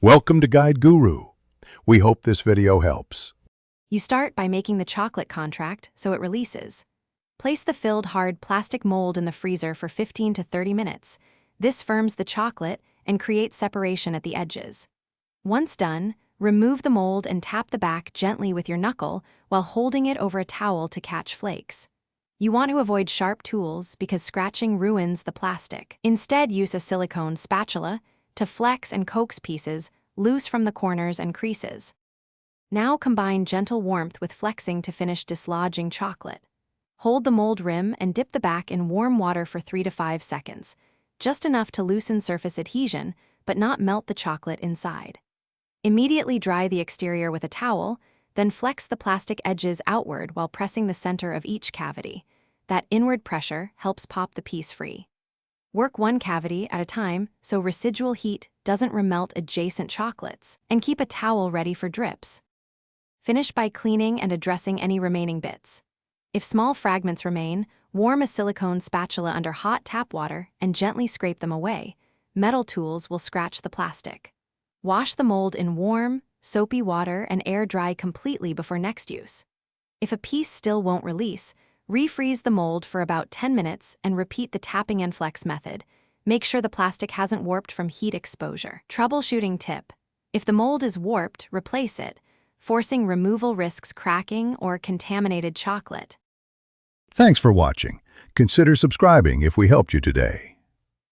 Welcome to Guide Guru. We hope this video helps. You start by making the chocolate contract so it releases. Place the filled hard plastic mold in the freezer for 15 to 30 minutes. This firms the chocolate and creates separation at the edges. Once done, remove the mold and tap the back gently with your knuckle while holding it over a towel to catch flakes. You want to avoid sharp tools because scratching ruins the plastic. Instead, use a silicone spatula to flex and coax pieces loose from the corners and creases. Now combine gentle warmth with flexing to finish dislodging chocolate. Hold the mold rim and dip the back in warm water for 3 to 5 seconds, just enough to loosen surface adhesion but not melt the chocolate inside. Immediately dry the exterior with a towel, then flex the plastic edges outward while pressing the center of each cavity. That inward pressure helps pop the piece free. Work one cavity at a time so residual heat doesn't remelt adjacent chocolates, and keep a towel ready for drips. Finish by cleaning and addressing any remaining bits. If small fragments remain, warm a silicone spatula under hot tap water and gently scrape them away. Metal tools will scratch the plastic. Wash the mold in warm, soapy water and air dry completely before next use. If a piece still won't release, refreeze the mold for about 10 minutes and repeat the tapping and flex method. Make sure the plastic hasn't warped from heat exposure. Troubleshooting tip: if the mold is warped, replace it. Forcing removal risks cracking or contaminated chocolate. Thanks for watching. Consider subscribing if we helped you today.